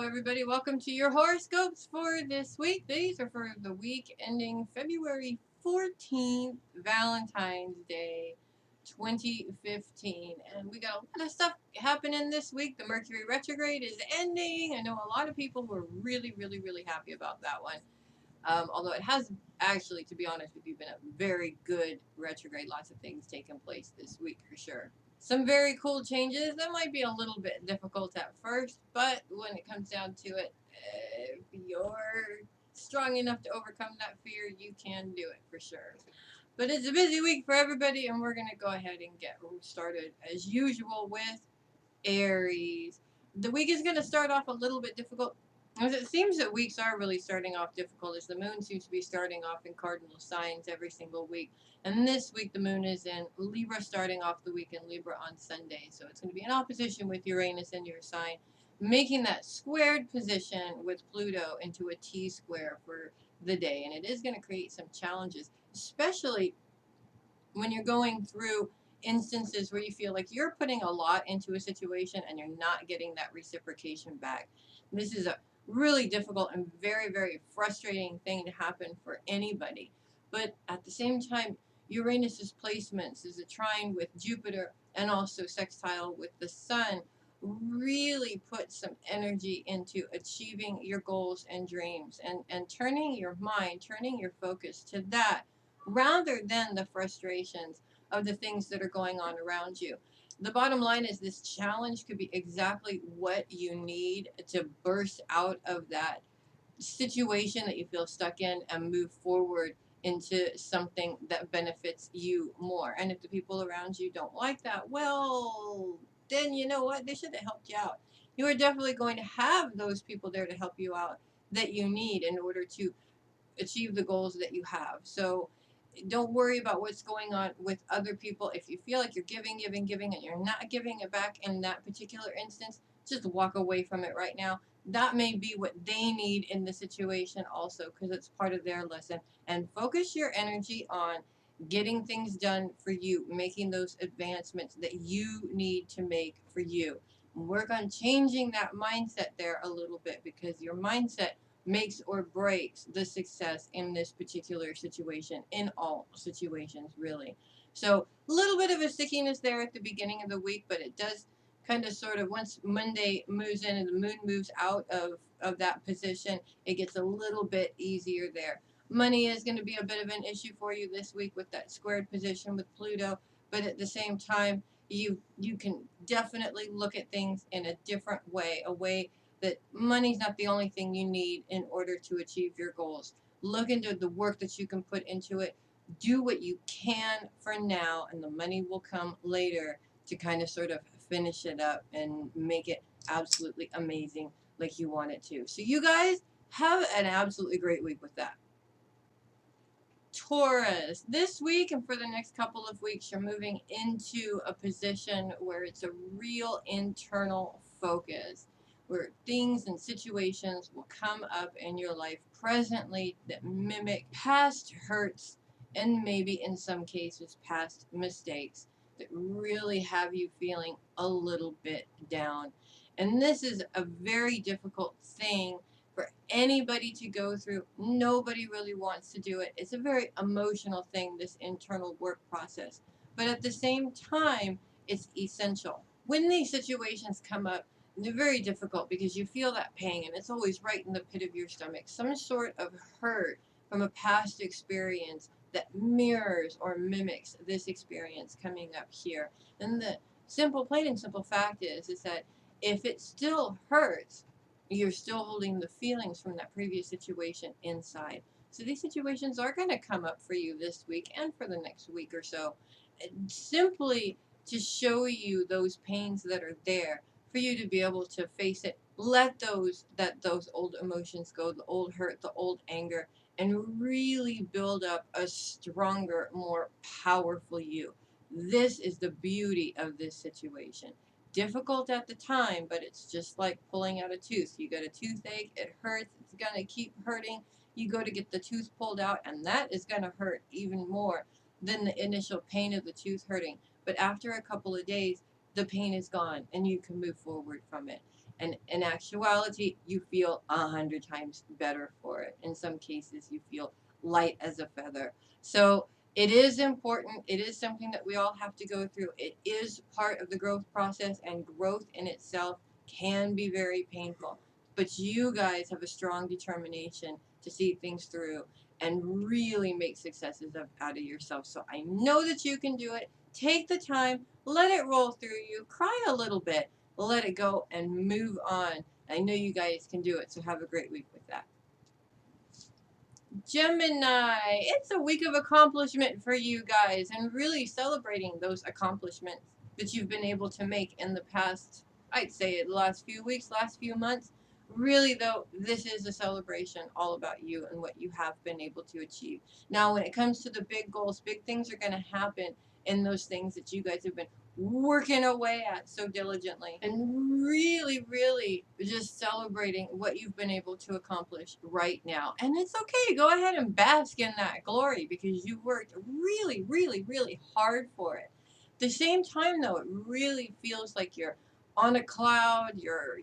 everybody. Welcome to your horoscopes for this week. These are for the week ending February 14th, Valentine's Day, 2015. And we got a lot of stuff happening this week. The Mercury retrograde is ending. I know a lot of people who are really happy about that one. Although it has actually, to be honest with you, been a very good retrograde. Lots of things taking place this week for sure. Some very cool changes that might be a little bit difficult at first, but when it comes down to it, if you're strong enough to overcome that fear, you can do it for sure. But it's a busy week for everybody, and we're going to go ahead and get started as usual with Aries. The week is going to start off a little bit difficult, as it seems that weeks are really starting off difficult, as the moon seems to be starting off in cardinal signs every single week. And this week the moon is in Libra, starting off the week in Libra on Sunday. So it's going to be in opposition with Uranus in your sign, making that squared position with Pluto into a T-square for the day. And it is going to create some challenges, especially when you're going through instances where you feel like you're putting a lot into a situation and you're not getting that reciprocation back. This is a really difficult and very frustrating thing to happen for anybody. But at the same time, Uranus's placements is a trine with Jupiter and also sextile with the sun really put some energy into achieving your goals and dreams, and turning your mind, turning your focus to that rather than the frustrations of the things that are going on around you. The bottom line is this challenge could be exactly what you need to burst out of that situation that you feel stuck in and move forward into something that benefits you more. And if the people around you don't like that, well, then you know what? They should have helped you out. You are definitely going to have those people there to help you out that you need in order to achieve the goals that you have. So don't worry about what's going on with other people. If you feel like you're giving, and you're not giving it back in that particular instance, just walk away from it right now. That may be what they need in the situation also, because it's part of their lesson. And focus your energy on getting things done for you, making those advancements that you need to make for you. Work on changing that mindset there a little bit, because your mindset makes or breaks the success in this particular situation, in all situations, really. So a little bit of a stickiness there at the beginning of the week, but it does kind of sort of, once Monday moves in and the moon moves out of that position, it gets a little bit easier there. Money is going to be a bit of an issue for you this week with that squared position with Pluto, but at the same time, you can definitely look at things in a different way, a way that money's not the only thing you need in order to achieve your goals. Look into the work that you can put into it. Do what you can for now, and the money will come later to kind of sort of finish it up and make it absolutely amazing like you want it to. So you guys have an absolutely great week with that. Taurus, this week and for the next couple of weeks, you're moving into a position where it's a real internal focus, where things and situations will come up in your life presently that mimic past hurts and maybe in some cases past mistakes that really have you feeling a little bit down. And this is a very difficult thing for anybody to go through. Nobody really wants to do it. It's a very emotional thing, this internal work process. But at the same time, it's essential. When these situations come up, they're very difficult because you feel that pain, and it's always right in the pit of your stomach. Some sort of hurt from a past experience that mirrors or mimics this experience coming up here. And the plain and simple fact is that if it still hurts, you're still holding the feelings from that previous situation inside. So these situations are going to come up for you this week and for the next week or so, simply to show you those pains that are there for you to be able to face it. Let those old emotions go, the old hurt, the old anger, and really build up a stronger, more powerful you. This is the beauty of this situation. Difficult at the time, but it's just like pulling out a tooth. You get a toothache, it hurts, it's going to keep hurting. You go to get the tooth pulled out, and that is going to hurt even more than the initial pain of the tooth hurting. But after a couple of days, the pain is gone, and you can move forward from it. And in actuality, you feel 100 times better for it. In some cases, you feel light as a feather. So it is important. It is something that we all have to go through. It is part of the growth process, and growth in itself can be very painful. But you guys have a strong determination to see things through and really make successes out of yourself. So I know that you can do it. Take the time, let it roll through you, cry a little bit, let it go, and move on. I know you guys can do it. So have a great week with that. Gemini, it's a week of accomplishment for you guys and really celebrating those accomplishments that you've been able to make in the past, I'd say the last few weeks, last few months. Really, though, this is a celebration all about you and what you have been able to achieve. Now, when it comes to the big goals, big things are going to happen in those things that you guys have been working away at so diligently, and really, really just celebrating what you've been able to accomplish right now. And it's okay, go ahead and bask in that glory because you worked really, really, really hard for it. At the same time, though, it really feels like you're on a cloud, you're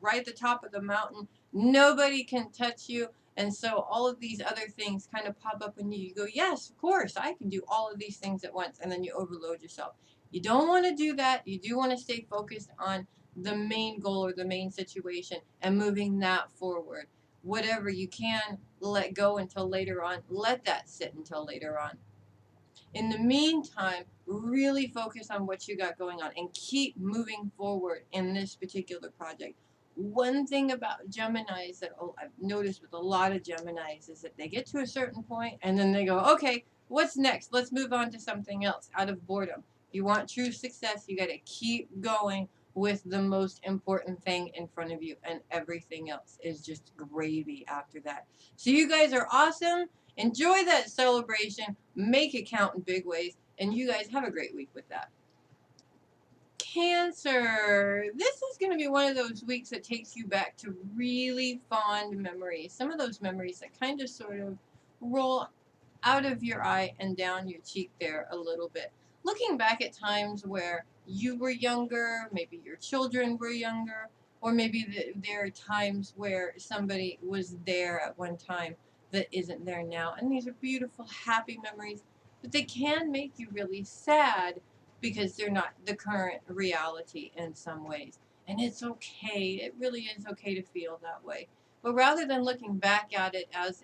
right at the top of the mountain, nobody can touch you. And so all of these other things kind of pop up in you. You go, yes, of course, I can do all of these things at once. And then you overload yourself. You don't want to do that. You do want to stay focused on the main goal or the main situation and moving that forward. Whatever you can let go until later on, let that sit until later on. In the meantime, really focus on what you got going on and keep moving forward in this particular project. One thing about Geminis that I've noticed with a lot of Geminis is that they get to a certain point and then they go, okay, what's next? Let's move on to something else out of boredom. If you want true success, you got to keep going with the most important thing in front of you, and everything else is just gravy after that. So you guys are awesome. Enjoy that celebration. Make it count in big ways. And you guys have a great week with that. Cancer. This is going to be one of those weeks that takes you back to really fond memories. Some of those memories that kind of sort of roll out of your eye and down your cheek there a little bit. Looking back at times where you were younger, maybe your children were younger, or maybe there are times where somebody was there at one time that isn't there now. And these are beautiful, happy memories, but they can make you really sad because they're not the current reality in some ways. And it's okay. It really is okay to feel that way. But rather than looking back at it as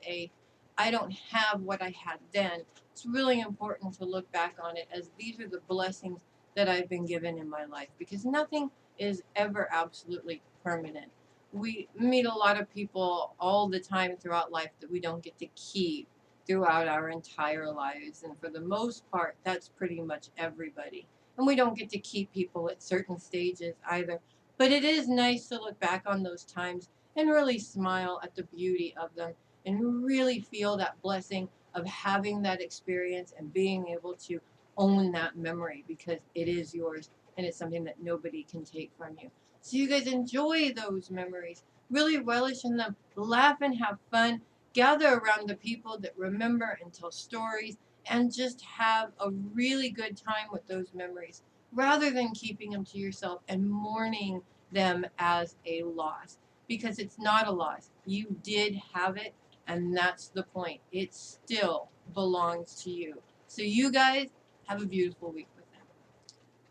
I don't have what I had then, it's really important to look back on it as these are the blessings that I've been given in my life, because nothing is ever absolutely permanent. We meet a lot of people all the time throughout life that we don't get to keep throughout our entire lives. And for the most part, that's pretty much everybody. And we don't get to keep people at certain stages either. But it is nice to look back on those times and really smile at the beauty of them and really feel that blessing of having that experience and being able to own that memory, because it is yours and it's something that nobody can take from you. So you guys enjoy those memories, really relish in them, laugh and have fun, gather around the people that remember and tell stories, and just have a really good time with those memories rather than keeping them to yourself and mourning them as a loss, because it's not a loss. You did have it, and that's the point. It still belongs to you. So you guys have a beautiful week with them.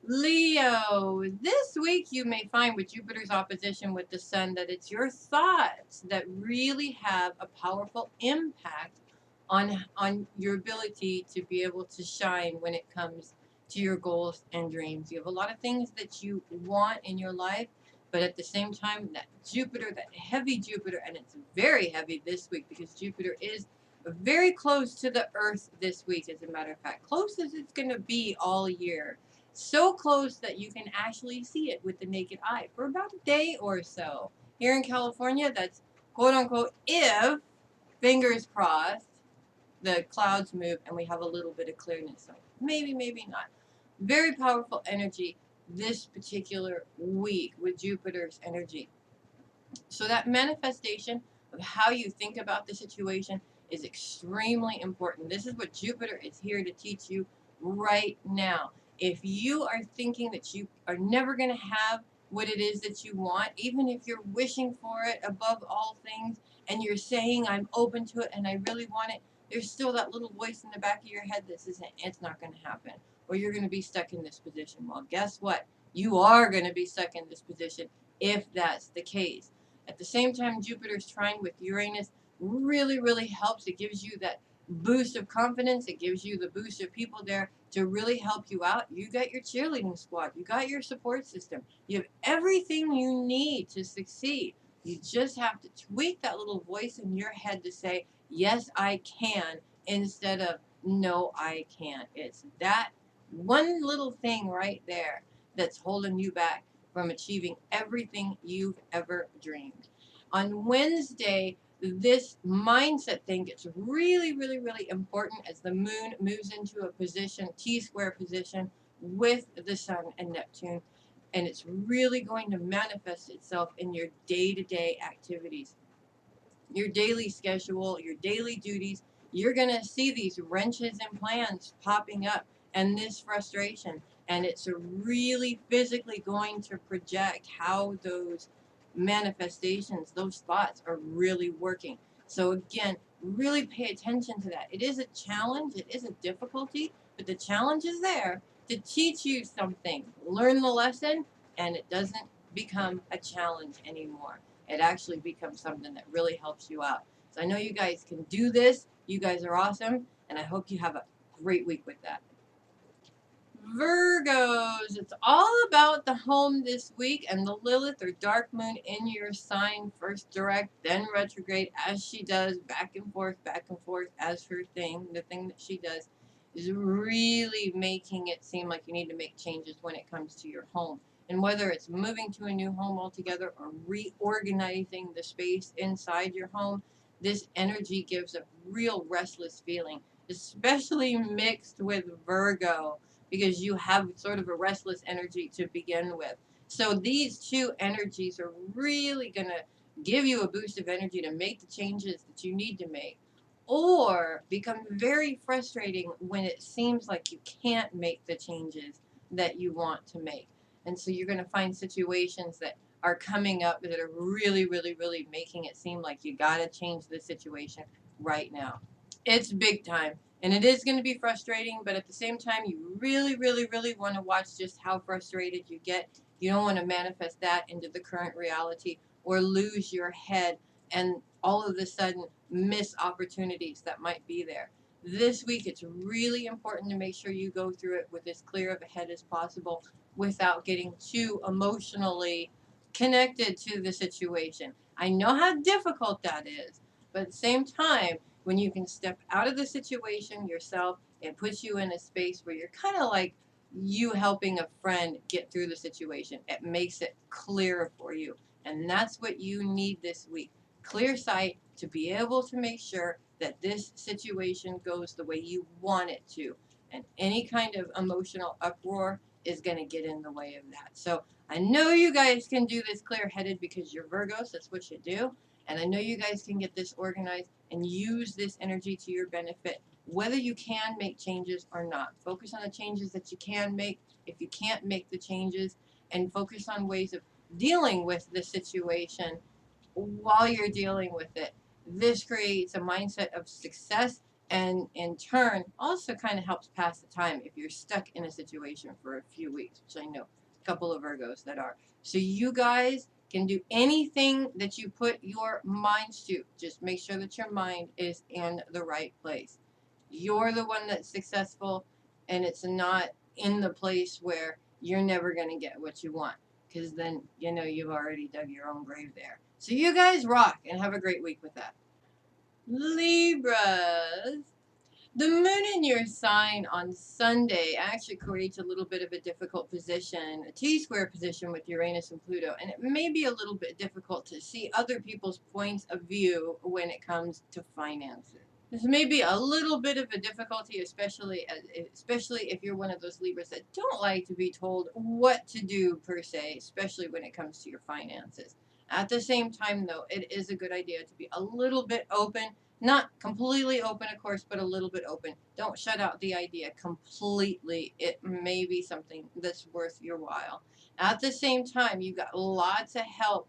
Leo, this week you may find with Jupiter's opposition with the sun that it's your thoughts that really have a powerful impact on your ability to be able to shine when it comes to your goals and dreams. You have a lot of things that you want in your life, but at the same time, that Jupiter, that heavy Jupiter, and it's very heavy this week because Jupiter is very close to the Earth this week, as a matter of fact. Close as it's going to be all year. So close that you can actually see it with the naked eye for about a day or so. Here in California, that's quote unquote if, fingers crossed, the clouds move and we have a little bit of clearness. So maybe, maybe not. Very powerful energy this particular week with Jupiter's energy. So that manifestation of how you think about the situation is extremely important. This is what Jupiter is here to teach you right now. If you are thinking that you are never going to have what it is that you want, even if you're wishing for it above all things and you're saying, I'm open to it and I really want it, there's still that little voice in the back of your head that says, it's not going to happen, or you're going to be stuck in this position. Well, guess what? You are going to be stuck in this position if that's the case. At the same time, Jupiter's trine with Uranus really, really helps. It gives you that boost of confidence. It gives you the boost of people there to really help you out. You got your cheerleading squad. You got your support system. You have everything you need to succeed. You just have to tweak that little voice in your head to say, yes, I can, instead of, no, I can't. It's that one little thing right there that's holding you back from achieving everything you've ever dreamed. On Wednesday, this mindset thing gets really, really, really important as the moon moves into a position, T-square position, with the sun and Neptune. And it's really going to manifest itself in your day-to-day activities, your daily schedule, your daily duties. You're going to see these wrenches and plans popping up and this frustration. And it's really physically going to project how those manifestations, those thoughts are really working. So again, really pay attention to that. It is a challenge, it is a difficulty, but the challenge is there to teach you something. Learn the lesson, and it doesn't become a challenge anymore. It actually becomes something that really helps you out. So I know you guys can do this. You guys are awesome, and I hope you have a great week with that. Virgos, it's all about the home this week, and the Lilith or dark moon in your sign, first direct, then retrograde, as she does, back and forth as her thing. The thing that she does is really making it seem like you need to make changes when it comes to your home. And whether it's moving to a new home altogether or reorganizing the space inside your home, this energy gives a real restless feeling, especially mixed with Virgo, because you have sort of a restless energy to begin with. So these two energies are really going to give you a boost of energy to make the changes that you need to make, or become very frustrating when it seems like you can't make the changes that you want to make. And so you're going to find situations that are coming up that are really, really, really making it seem like you got to change the situation right now. It's big time. And it is going to be frustrating, but at the same time, you really, really, really want to watch just how frustrated you get. You don't want to manifest that into the current reality or lose your head and all of a sudden miss opportunities that might be there. This week, it's really important to make sure you go through it with as clear of a head as possible without getting too emotionally connected to the situation. I know how difficult that is, but at the same time, when you can step out of the situation yourself, it puts you in a space where you're kind of like you helping a friend get through the situation. It makes it clearer for you. And that's what you need this week. Clear sight to be able to make sure that this situation goes the way you want it to. And any kind of emotional uproar is going to get in the way of that. So I know you guys can do this clear-headed because you're Virgos. That's what you do. And I know you guys can get this organized and use this energy to your benefit, whether you can make changes or not. Focus on the changes that you can make. If you can't make the changes, and focus on ways of dealing with the situation while you're dealing with it. This creates a mindset of success, and in turn also kind of helps pass the time if you're stuck in a situation for a few weeks, which I know a couple of Virgos that are. So you guys can do anything that you put your minds to. Just make sure that your mind is in the right place. You're the one that's successful, and it's not in the place where you're never going to get what you want, because then you've already dug your own grave there. So you guys rock, and have a great week with that. Libras. The moon in your sign on Sunday actually creates a little bit of a difficult position, a T-square position with Uranus and Pluto, and it may be a little bit difficult to see other people's points of view when it comes to finances. This may be a little bit of a difficulty, especially if you're one of those Libras that don't like to be told what to do per se, especially when it comes to your finances. At the same time, though, it is a good idea to be a little bit open. Not completely open, of course, but a little bit open. Don't shut out the idea completely. It may be something that's worth your while. At the same time, you got lots of help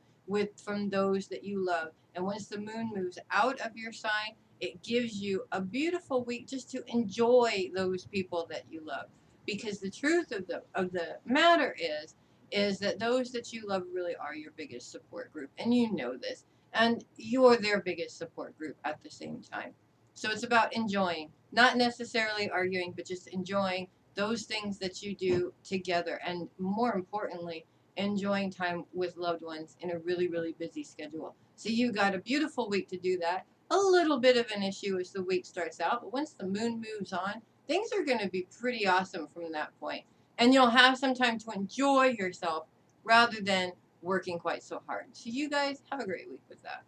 from those that you love. And once the moon moves out of your sign, it gives you a beautiful week just to enjoy those people that you love. Because the truth of the matter is that those that you love really are your biggest support group, and you know this, and you're their biggest support group at the same time. So it's about enjoying, not necessarily arguing, but just enjoying those things that you do together, and more importantly, enjoying time with loved ones in a really, really busy schedule. So you got a beautiful week to do that. A little bit of an issue as the week starts out, but once the moon moves on, things are going to be pretty awesome from that point. And you'll have some time to enjoy yourself rather than working quite so hard. So you guys have a great week with that.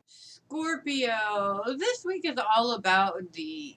Scorpio, this week is all about the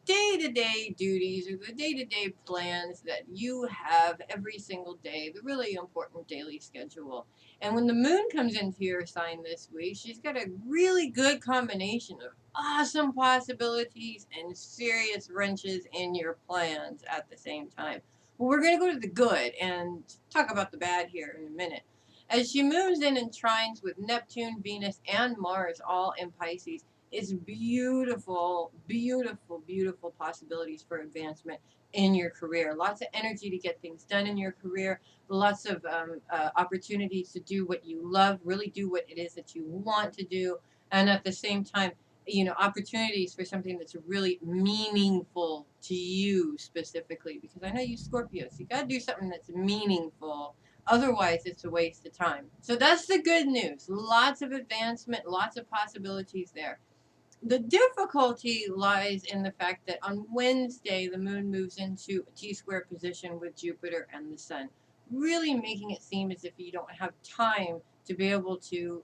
day-to-day duties or the day-to-day plans that you have every single day, the really important daily schedule. And when the moon comes into your sign this week, she's got a really good combination of awesome possibilities and serious wrenches in your plans at the same time. Well, we're going to go to the good and talk about the bad here in a minute. As she moves in and trines with Neptune, Venus, and Mars all in Pisces, it's beautiful, beautiful, beautiful possibilities for advancement in your career. Lots of energy to get things done in your career. Lots of opportunities to do what you love, really do what it is that you want to do. And at the same time, opportunities for something that's really meaningful to you specifically. Because I know you Scorpios, you got to do something that's meaningful. Otherwise, it's a waste of time. So that's the good news. Lots of advancement, lots of possibilities there. The difficulty lies in the fact that on Wednesday, the moon moves into a T-square position with Jupiter and the sun, really making it seem as if you don't have time to be able to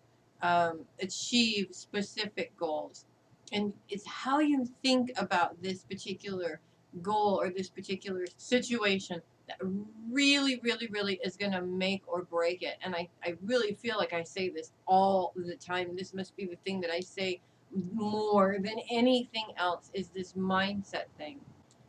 achieve specific goals. And it's how you think about this particular goal or this particular situation that really, really, really is going to make or break it. And I really feel like I say this all the time. This must be the thing that I say more than anything else, is this mindset thing.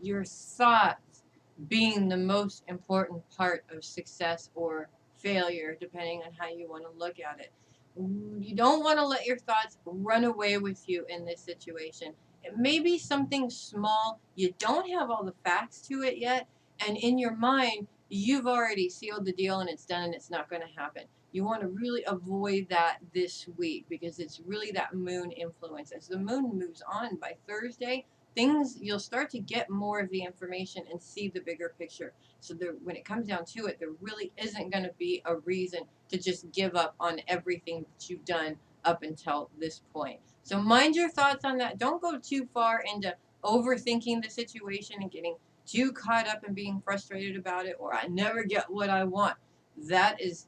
Your thoughts being the most important part of success or failure, depending on how you want to look at it. You don't want to let your thoughts run away with you in this situation. It may be something small, you don't have all the facts to it yet, and in your mind, you've already sealed the deal and it's done and it's not going to happen. You want to really avoid that this week because it's really that moon influence. As the moon moves on by Thursday, you'll start to get more of the information and see the bigger picture. So when it comes down to it, there really isn't going to be a reason to just give up on everything that you've done up until this point. So mind your thoughts on that. Don't go too far into overthinking the situation and getting too caught up and being frustrated about it, or I never get what I want. That's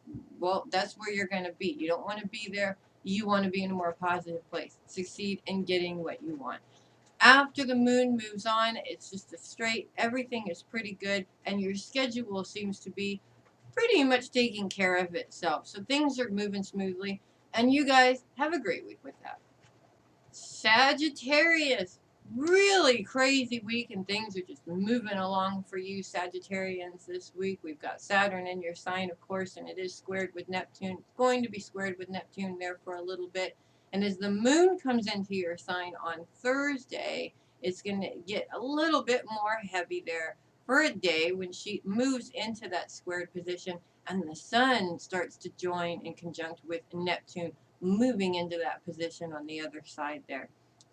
where you're going to be. You don't want to be there. You want to be in a more positive place. Succeed in getting what you want. After the moon moves on, it's just a straight, everything is pretty good, and your schedule seems to be pretty much taking care of itself. So things are moving smoothly, and you guys have a great week with that. Sagittarius, really crazy week, and things are just moving along for you Sagittarians this week. We've got Saturn in your sign, of course, and it is squared with Neptune. It's going to be squared with Neptune there for a little bit. And as the moon comes into your sign on Thursday, it's going to get a little bit more heavy there for a day when she moves into that squared position and the sun starts to join in conjunct with Neptune moving into that position on the other side there.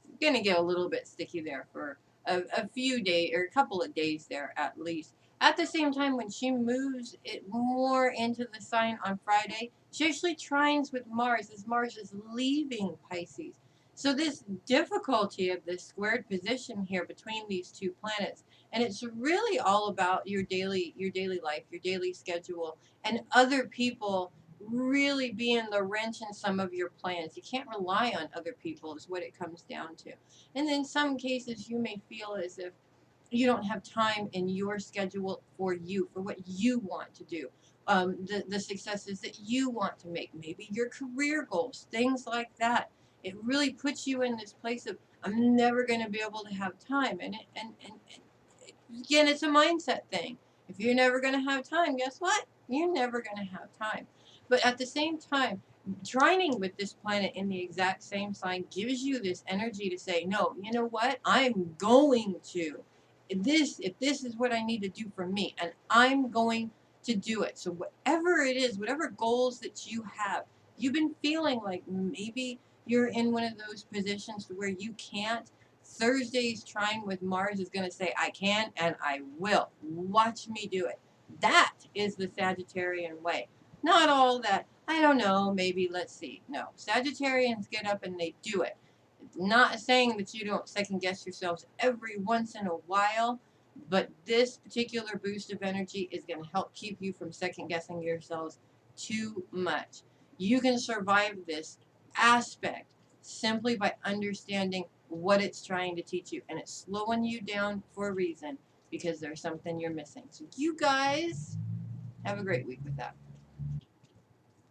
It's going to get a little bit sticky there for a few days or a couple of days there at least. At the same time, when she moves it more into the sign on Friday, she actually trines with Mars as Mars is leaving Pisces. So this difficulty of this squared position here between these two planets, and it's really all about your daily life, your daily schedule, and other people really being the wrench in some of your plans. You can't rely on other people is what it comes down to. And in some cases, you may feel as if you don't have time in your schedule for you, for what you want to do, the successes that you want to make, maybe your career goals, things like that. It really puts you in this place of, I'm never going to be able to have time. And again, it's a mindset thing. If you're never going to have time, guess what? You're never going to have time. But at the same time, trining with this planet in the exact same sign gives you this energy to say, no, you know what? I'm going to. If this is what I need to do for me, and I'm going to do it. So whatever it is, whatever goals that you have, you've been feeling like maybe you're in one of those positions where you can't. Thursday's trine with Mars is going to say, I can and I will. Watch me do it. That is the Sagittarian way. Not all that, I don't know, maybe, let's see. No, Sagittarians get up and they do it. Not saying that you don't second guess yourselves every once in a while, but this particular boost of energy is going to help keep you from second guessing yourselves too much. You can survive this aspect simply by understanding what it's trying to teach you, and it's slowing you down for a reason because there's something you're missing. So you guys have a great week with that.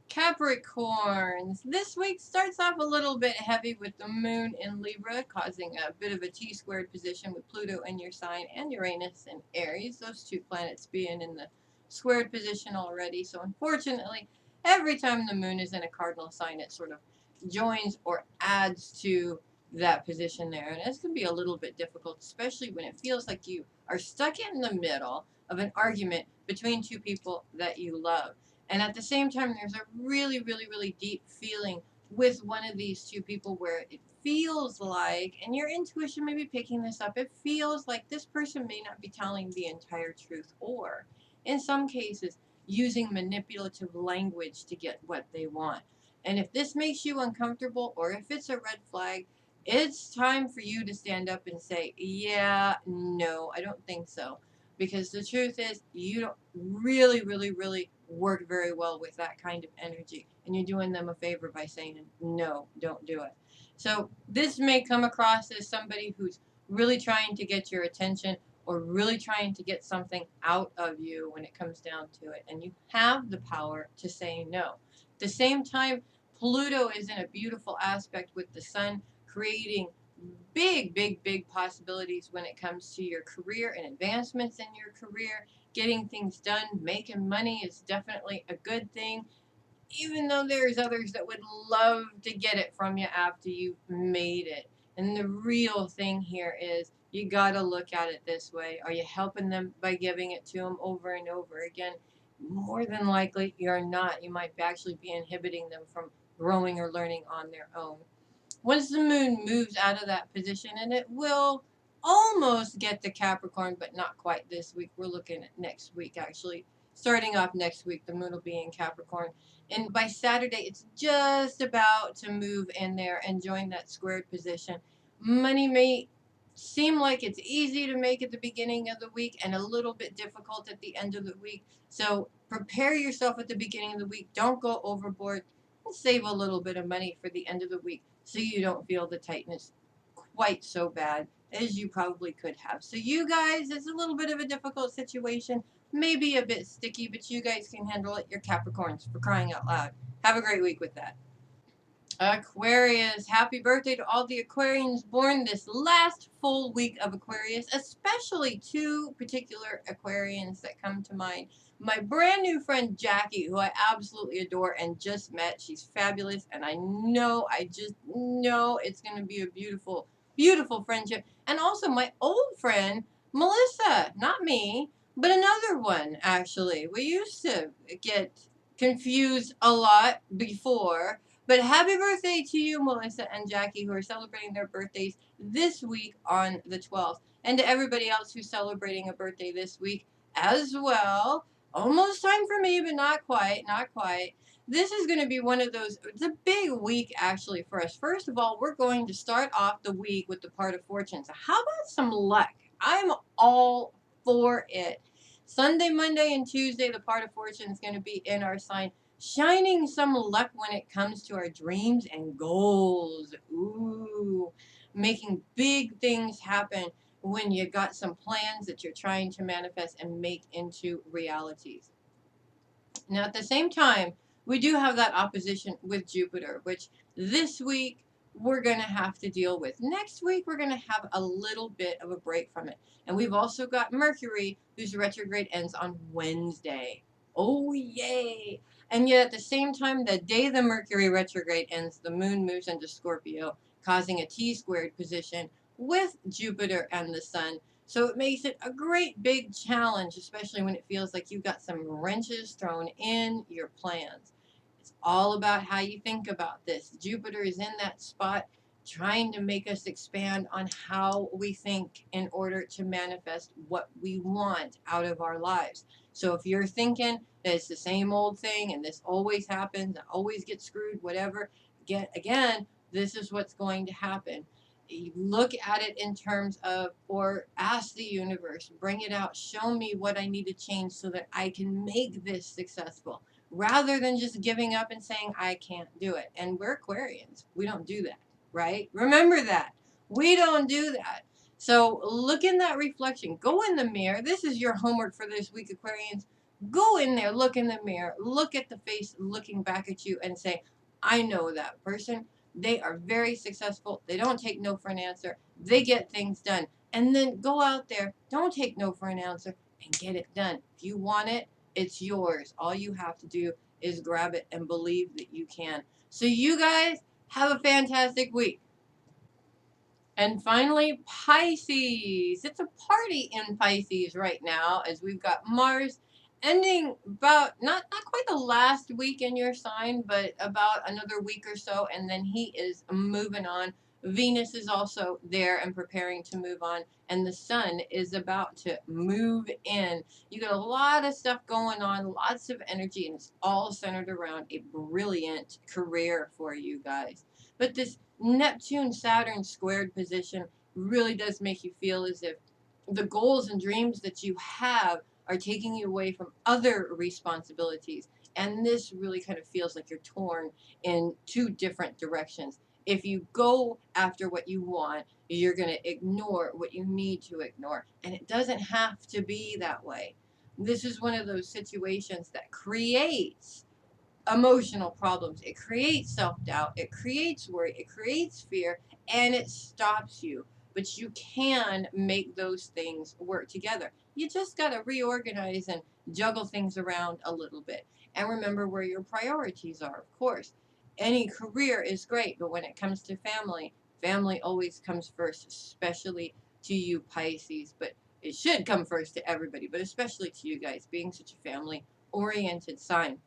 Capricorns. This week starts off a little bit heavy with the moon in Libra, causing a bit of a T-squared position with Pluto in your sign and Uranus in Aries. Those two planets being in the squared position already. So unfortunately, every time the moon is in a cardinal sign, it sort of joins or adds to that position there. And this can be a little bit difficult, especially when it feels like you are stuck in the middle of an argument between two people that you love. And at the same time, there's a really, really, really deep feeling with one of these two people where it feels like, and your intuition may be picking this up, it feels like this person may not be telling the entire truth, or in some cases, using manipulative language to get what they want. And if this makes you uncomfortable, or if it's a red flag, it's time for you to stand up and say, yeah, no, I don't think so. Because the truth is, you don't really, really, really work very well with that kind of energy. And you're doing them a favor by saying, no, don't do it. So this may come across as somebody who's really trying to get your attention or really trying to get something out of you when it comes down to it. And you have the power to say no. At the same time, Pluto is in a beautiful aspect with the sun, creating big, big, big possibilities when it comes to your career and advancements in your career. Getting things done, making money is definitely a good thing, even though there's others that would love to get it from you after you've made it. And the real thing here is you got to look at it this way. Are you helping them by giving it to them over and over again? More than likely, you're not. You might actually be inhibiting them from growing or learning on their own. Once the moon moves out of that position, and it will almost get to Capricorn, but not quite this week. We're looking at next week, actually. Starting off next week, the moon will be in Capricorn. And by Saturday, it's just about to move in there and join that squared position. Money may seem like it's easy to make at the beginning of the week and a little bit difficult at the end of the week. So prepare yourself at the beginning of the week. Don't go overboard. And save a little bit of money for the end of the week so you don't feel the tightness quite so bad as you probably could have. So you guys, it's a little bit of a difficult situation, maybe a bit sticky, but you guys can handle it. You're Capricorns, for crying out loud. Have a great week with that. Aquarius, happy birthday to all the Aquarians born this last full week of Aquarius, especially two particular Aquarians that come to mind. My brand new friend Jackie, who I absolutely adore and just met. She's fabulous, and I just know it's going to be a beautiful, beautiful friendship. And also my old friend Melissa, not me, but another one, actually. We used to get confused a lot before, but happy birthday to you, Melissa and Jackie, who are celebrating their birthdays this week on the 12th. And to everybody else who's celebrating a birthday this week as well. Almost time for me, but not quite, not quite. This is going to be one of those, it's a big week actually for us. First of all, we're going to start off the week with the part of fortune. So how about some luck? I'm all for it. Sunday, Monday, and Tuesday, the part of fortune is going to be in our sign, shining some luck when it comes to our dreams and goals. Ooh, making big things happen when you got some plans that you're trying to manifest and make into realities. Now, at the same time, we do have that opposition with Jupiter, which this week we're going to have to deal with. Next week, we're going to have a little bit of a break from it. And we've also got Mercury, whose retrograde ends on Wednesday. Oh, yay. And yet at the same time, the day the Mercury retrograde ends, the moon moves into Scorpio, causing a T-squared position with Jupiter and the sun. So it makes it a great big challenge, especially when it feels like you've got some wrenches thrown in your plans. It's all about how you think about this. Jupiter is in that spot trying to make us expand on how we think in order to manifest what we want out of our lives. So if you're thinking that it's the same old thing and this always happens, I always get screwed, whatever, again, this is what's going to happen. You look at it in terms of, or ask the universe, bring it out, show me what I need to change so that I can make this successful, rather than just giving up and saying, I can't do it. And we're Aquarians. We don't do that, right? Remember that. We don't do that. So look in that reflection. Go in the mirror. This is your homework for this week, Aquarians. Go in there, look in the mirror, look at the face looking back at you and say, I know that person. They are very successful. They don't take no for an answer. They get things done. And then go out there. Don't take no for an answer and get it done. If you want it, it's yours. All you have to do is grab it and believe that you can. So you guys have a fantastic week. And finally, Pisces. It's a party in Pisces right now as we've got Mars ending about not quite the last week in your sign, but about another week or so, and then he is moving on. Venus is also there and preparing to move on, and the sun is about to move in. You got a lot of stuff going on, lots of energy, and it's all centered around a brilliant career for you guys. But this Neptune Saturn squared position really does make you feel as if the goals and dreams that you have are taking you away from other responsibilities. And this really kind of feels like you're torn in two different directions. If you go after what you want, you're going to ignore what you need to ignore. And it doesn't have to be that way. This is one of those situations that creates emotional problems. It creates self doubt, it creates worry, it creates fear, and it stops you. But you can make those things work together. You just got to reorganize and juggle things around a little bit. And remember where your priorities are, of course. Any career is great, but when it comes to family, family always comes first, especially to you, Pisces. But it should come first to everybody, but especially to you guys, being such a family oriented sign.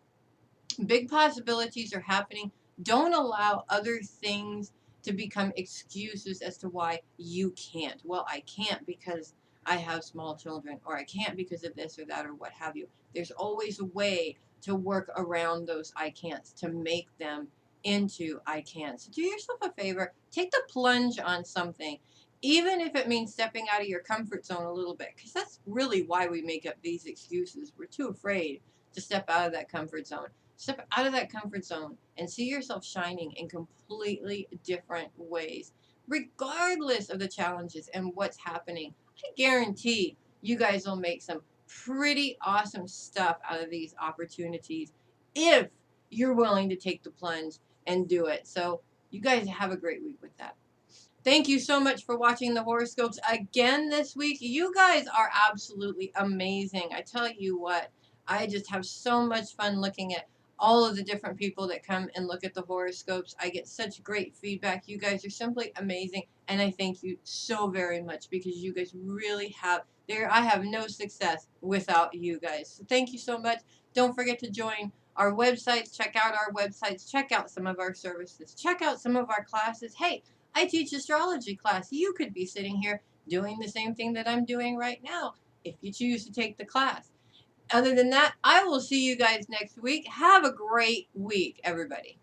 Big possibilities are happening. Don't allow other things to become excuses as to why you can't. Well, I can't because I have small children, or I can't because of this or that, or what have you. There's always a way to work around those I can'ts to make them into I can't. So do yourself a favor, take the plunge on something, even if it means stepping out of your comfort zone a little bit, because that's really why we make up these excuses. We're too afraid to step out of that comfort zone. Step out of that comfort zone and see yourself shining in completely different ways, regardless of the challenges and what's happening. I guarantee you guys will make some pretty awesome stuff out of these opportunities if you're willing to take the plunge and do it. So, you guys have a great week with that. Thank you so much for watching the horoscopes again this week. You guys are absolutely amazing. I tell you what, I just have so much fun looking at all of the different people that come and look at the horoscopes. I get such great feedback. You guys are simply amazing, and I thank you so very much because you guys really have there. I have no success without you guys. So thank you so much. Don't forget to join our websites, check out our websites, check out some of our services, check out some of our classes. Hey, I teach astrology class. You could be sitting here doing the same thing that I'm doing right now if you choose to take the class. Other than that, I will see you guys next week. Have a great week, everybody.